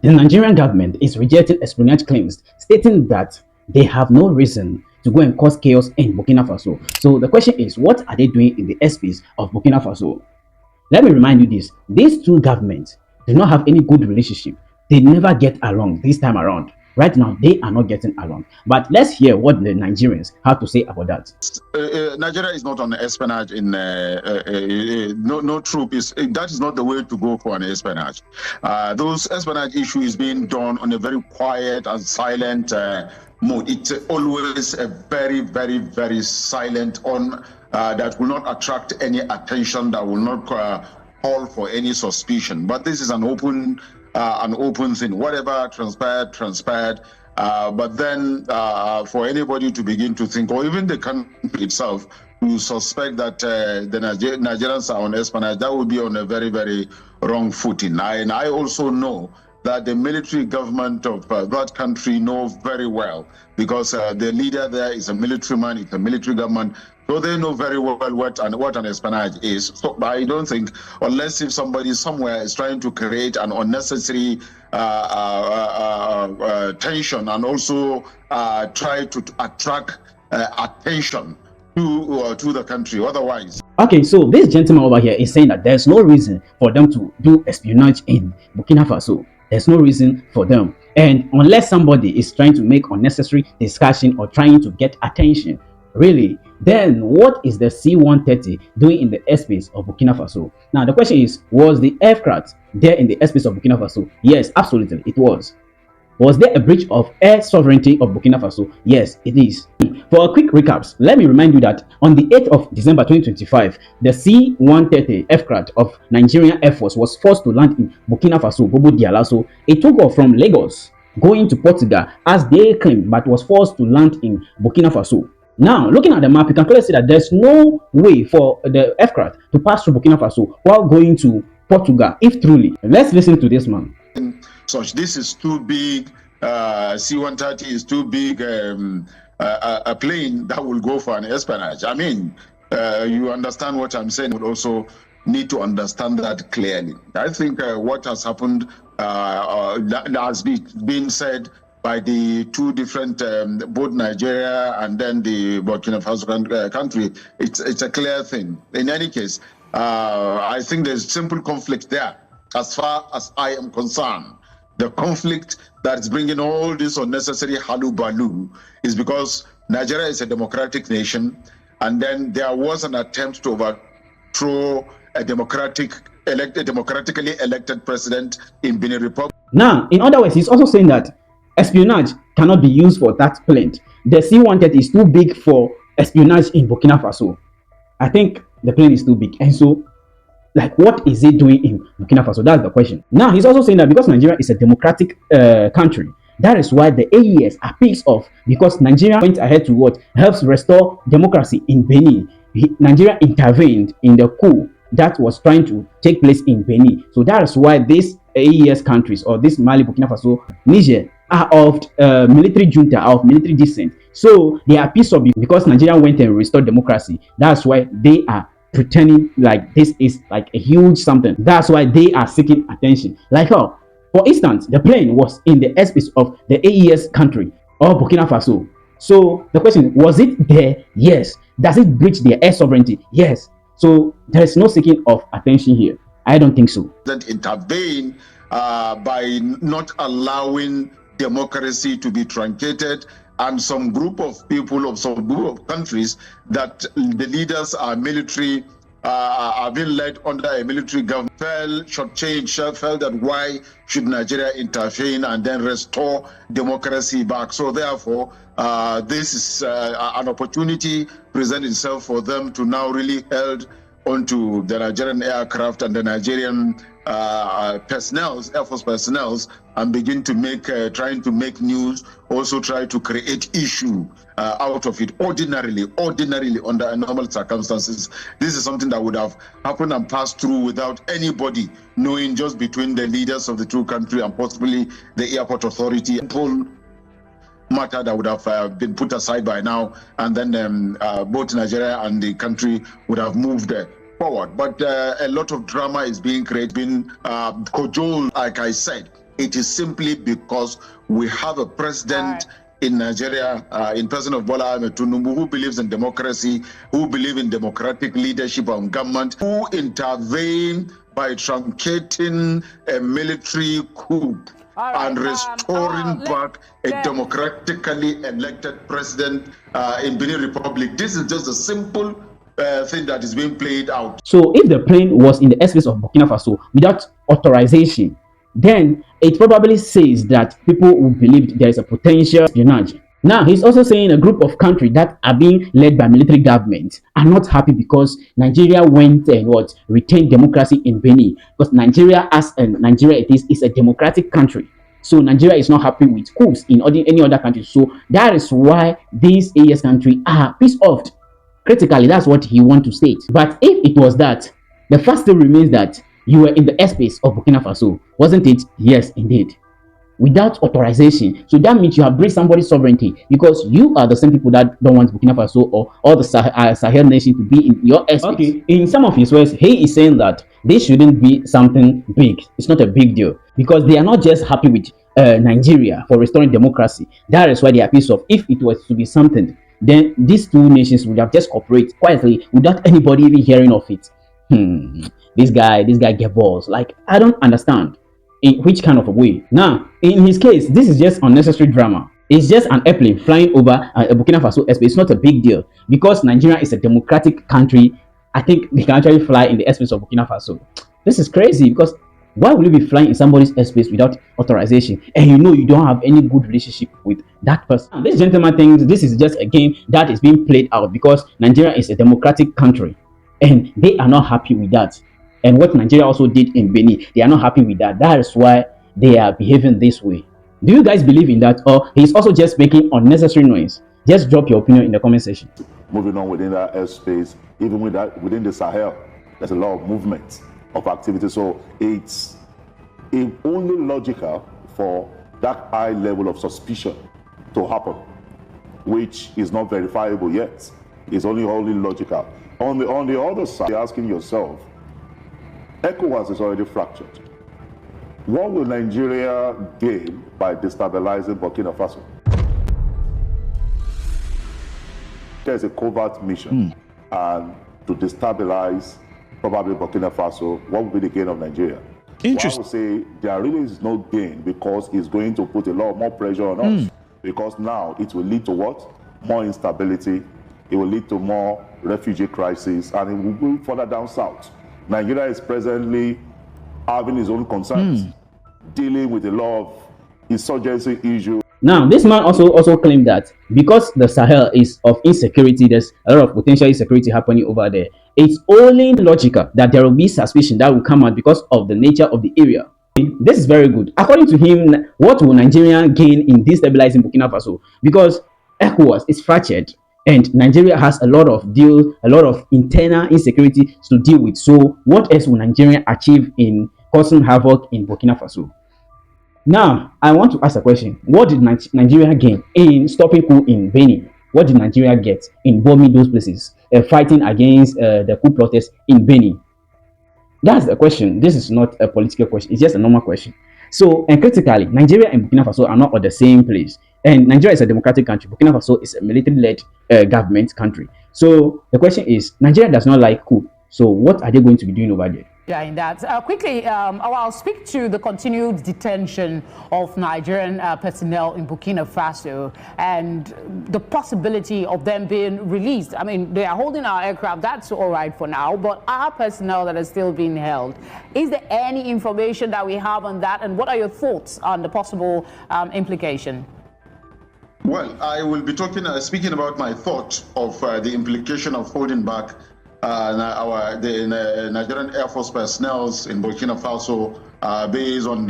The Nigerian government is rejecting espionage claims, stating that they have no reason to go and cause chaos in Burkina Faso. So the question is, what are they doing in the airspace of Burkina Faso? Let me remind you this. These two governments do not have any good relationship. They never get along this time around. Right now, they are not getting along. But let's hear what the Nigerians have to say about that. Nigeria is not on espionage in no troop is that is not the way to go for an espionage. Those espionage issue is being done on a very quiet and silent mode. It's always a very, very, very silent on that will not attract any attention, that will not call for any suspicion. But this is an open thing. Whatever transpired. But then for anybody to begin to think, or even the country itself, to suspect that the Nigerians are on espionage, that would be on a very, very wrong footing. And I also know that the military government of that country know very well, because the leader there is a military man, it's a military government, so they know very well what an espionage is. So I don't think, unless if somebody somewhere is trying to create an unnecessary tension and also try to attract attention to the country. Otherwise. Okay, so this gentleman over here is saying that there's no reason for them to do espionage in Burkina Faso. There's no reason for them. And unless somebody is trying to make unnecessary discussion or trying to get attention, really, then what is the C130 doing in the airspace of Burkina Faso? Now, the question is, was the aircraft there in the airspace of Burkina Faso? Yes, absolutely, it was. Was there a breach of air sovereignty of Burkina Faso? Yes, it is. For a quick recap, let me remind you that on the 8th of December 2025, the C-130 aircraft of Nigerian Air Force was forced to land in Burkina Faso, Bobo Dioulasso. It took off from Lagos, going to Portugal, as they claimed, but was forced to land in Burkina Faso. Now, looking at the map, you can clearly see that there's no way for the aircraft to pass through Burkina Faso while going to Portugal, if truly. Let's listen to this man. This is too big. C-130 is too big. A plane that will go for an espionage. I mean, you understand what I'm saying. Would also need to understand that clearly. I think what has happened that has been said by the two different, both Nigeria and then the Burkina Faso country, it's a clear thing. In any case, I think there's simple conflict there. As far as I am concerned, the conflict that is bringing all this unnecessary halu-balu is because Nigeria is a democratic nation, and then there was an attempt to overthrow a democratically elected president in Benin Republic. Now, in other words, he's also saying that espionage cannot be used for that plane. The C-130 is too big for espionage in Burkina Faso. I think the plane is too big, and so, like, what is it doing in Burkina Faso? That's the question. Now, he's also saying that because Nigeria is a democratic country, that is why the AES are pissed off, because Nigeria went ahead to what helps restore democracy in Benin. Nigeria intervened in the coup that was trying to take place in Benin. So that is why these AES countries, or this Mali, Burkina Faso, Niger, are of military junta, of military descent. So they are pissed off because Nigeria went and restored democracy. That's why they are pretending like this is like a huge something. That's why they are seeking attention. Like how, for instance, the plane was in the airspace of the AES country or Burkina Faso. So the question, was it there? Yes. Does it breach their air sovereignty? Yes. So there is no seeking of attention here. I don't think so. That intervene by not allowing democracy to be truncated, and some group of people of some group of countries that the leaders are military, are being led under a military government, felt that why should Nigeria intervene and then restore democracy back? So therefore, this is an opportunity present itself for them to now really held onto the Nigerian aircraft and the Nigerian Air Force personnel, and begin to make, trying to make news, also try to create issue out of it ordinarily under normal circumstances. This is something that would have happened and passed through without anybody knowing, just between the leaders of the two countries and possibly the airport authority. Matter that would have been put aside by now, and then both Nigeria and the country would have moved forward. But a lot of drama is being created, being cajoled, like I said, It is simply because we have a president in Nigeria, in President Bola Ahmed Tinubu, who believes in democracy, who believes in democratic leadership and government, who intervene by truncating a military coup and restoring back a democratically elected president in Benin Republic. This is just a simple thing that is being played out. So if the plane was in the airspace of Burkina Faso without authorization, then it probably says that people who believed there is a potential espionage. Now, he's also saying a group of countries that are being led by military governments are not happy because Nigeria went and retained democracy in Benin. Because Nigeria, as Nigeria it is a democratic country. So Nigeria is not happy with coups in any other country. So that is why these AES countries are pissed off. Critically, that's what he wants to state. But if it was that, the fact still remains that you were in the airspace of Burkina Faso, wasn't it? Yes, indeed. Without authorization. So that means you have breached somebody's sovereignty because you are the same people that don't want Burkina Faso or all the Sahel nation to be in your airspace. Okay. In some of his words, he is saying that this shouldn't be something big. It's not a big deal because they are not just happy with Nigeria for restoring democracy. That is why they are pissed off. If it was to be something, then these two nations would have just cooperated quietly without anybody even hearing of it. This guy get balls. Like, I don't understand in which kind of a way. Now, in his case, this is just unnecessary drama. It's just an airplane flying over a Burkina Faso airspace. It's not a big deal because Nigeria is a democratic country. I think they can actually fly in the airspace of Burkina Faso. This is crazy because why would you be flying in somebody's airspace without authorization and you know you don't have any good relationship with that person? This gentleman thinks this is just a game that is being played out because Nigeria is a democratic country and they are not happy with that. And what Nigeria also did in Benin, they are not happy with that. That is why they are behaving this way. Do you guys believe in that, or he's also just making unnecessary noise? Just drop your opinion in the comment section. Moving on within that airspace, even with that within the Sahel, there's a lot of movement of activity. So it's only logical for that high level of suspicion to happen, which is not verifiable yet. It's only logical. On the other side, you're asking yourself, ECOWAS is already fractured. What will Nigeria gain by destabilizing Burkina Faso? There's a covert mission and to destabilize probably Burkina Faso. What will be the gain of Nigeria? Interesting. Well, I would say there really is no gain because it's going to put a lot more pressure on us. Because now it will lead to what? More instability. It will lead to more refugee crisis, and it will go further down south. Nigeria is presently having its own concerns, dealing with a lot of insurgency issues. Now, this man also claimed that because the Sahel is of insecurity, there's a lot of potential insecurity happening over there. It's only logical that there will be suspicion that will come out because of the nature of the area. This is very good. According to him, what will Nigeria gain in destabilizing Burkina Faso? Because ECOWAS is fractured and Nigeria has a lot of internal insecurity to deal with. So what else will Nigeria achieve in causing havoc in Burkina Faso? Now, I want to ask a question. What did Nigeria gain in stopping coup in Benin? What did Nigeria get in bombing those places, fighting against the coup protests in Benin? That's the question. This is not a political question. It's just a normal question. So, and critically, Nigeria and Burkina Faso are not at the same place. And Nigeria is a democratic country. Burkina Faso is a military-led government country. So, the question is, Nigeria does not like coup. So, what are they going to be doing over there? Yeah, in that. Quickly, I'll speak to the continued detention of Nigerian personnel in Burkina Faso and the possibility of them being released. I mean, they are holding our aircraft. That's all right for now, but our personnel that are still being held, is there any information that we have on that? And what are your thoughts on the possible implication? Well, I will be speaking about my thought of the implication of holding back the Nigerian Air Force personnel in Burkina Faso based on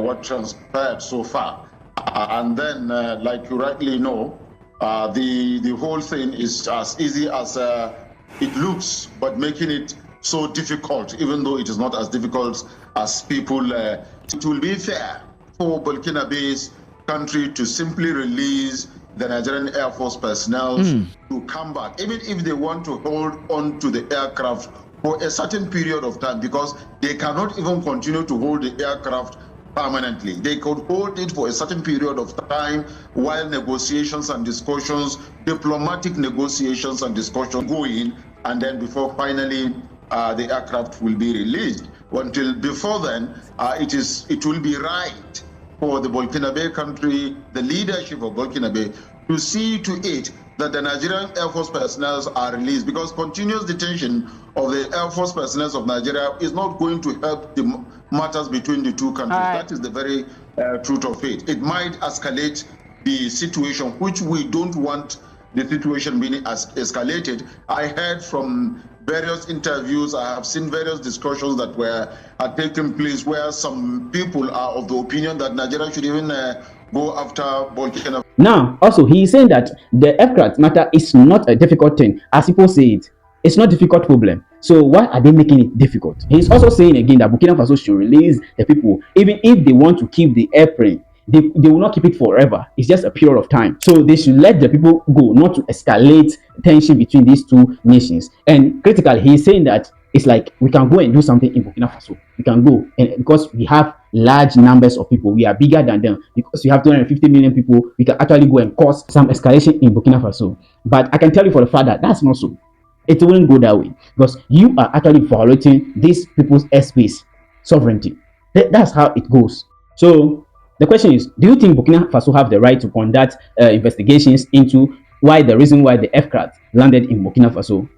what transpired so far. And then, like you rightly know, the whole thing is as easy as it looks, but making it so difficult, even though it is not as difficult as people. It will be fair for Burkina-based country to simply release the Nigerian Air Force personnel to come back, even if they want to hold on to the aircraft for a certain period of time, because they cannot even continue to hold the aircraft permanently. They could hold it for a certain period of time while negotiations and discussions, diplomatic negotiations and discussions go in, and then before finally the aircraft will be released. Until before then, it will be right for the Burkina country, the leadership of Burkina to see to it that the Nigerian Air Force personnel are released, because continuous detention of the Air Force personnel of Nigeria is not going to help the matters between the two countries. Right. That is the very truth of it. It might escalate the situation, which we don't want the situation being escalated. I heard from various interviews, I have seen various discussions that had taken place where some people are of the opinion that Nigeria should even go after Burkina. Now, also, he is saying that the aircraft matter is not a difficult thing, as people say it. It's not a difficult problem. So why are they making it difficult? He's also saying again that Burkina Faso should release the people, even if they want to keep the airplane. They will not keep it forever. It's just a period of time. So they should let the people go, not to escalate tension between these two nations. And critically, he's saying that it's like we can go and do something in Burkina Faso. We can go, and because we have large numbers of people, we are bigger than them. Because we have 250 million people, we can actually go and cause some escalation in Burkina Faso. But I can tell you for the fact that that's not so. It won't go that way, because you are actually violating these people's airspace sovereignty. That's how it goes. So the question is, do you think Burkina Faso have the right to conduct investigations into the reason why the aircraft landed in Burkina Faso?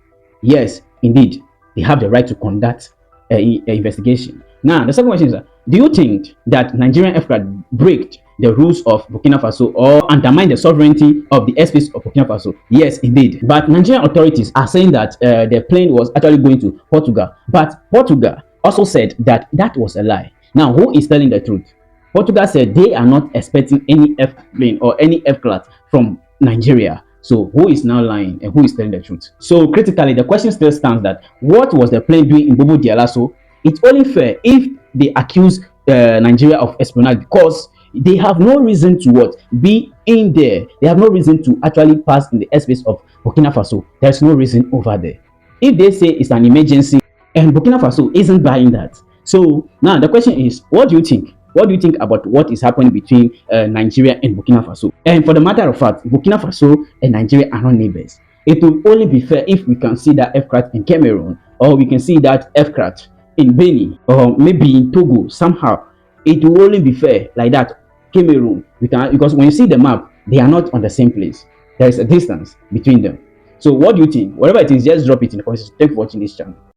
Yes, indeed, they have the right to conduct an investigation. Now, the second question is, do you think that Nigerian aircraft break the rules of Burkina Faso or undermine the sovereignty of the airspace of Burkina Faso? Yes, indeed. But Nigerian authorities are saying that the plane was actually going to Portugal. But Portugal also said that that was a lie. Now, who is telling the truth? Portugal said they are not expecting any airplane or any aircraft from Nigeria. So who is now lying and who is telling the truth? So critically, the question still stands that what was the plane doing in Bobo Dioulasso? It's only fair if they accuse Nigeria of espionage, because they have no reason to be in there. They have no reason to actually pass in the airspace of Burkina Faso. There's no reason over there. If they say it's an emergency and Burkina Faso isn't buying that. So now the question is, what do you think? What do you think about what is happening between Nigeria and Burkina Faso? And for the matter of fact, Burkina Faso and Nigeria are not neighbors. It will only be fair if we can see that aircraft in Cameroon, or we can see that aircraft in Benin, or maybe in Togo somehow. It will only be fair like that. Cameroon, because when you see the map, they are not on the same place. There is a distance between them. So what do you think? Whatever it is, just drop it in the comments. Thanks for watching this channel.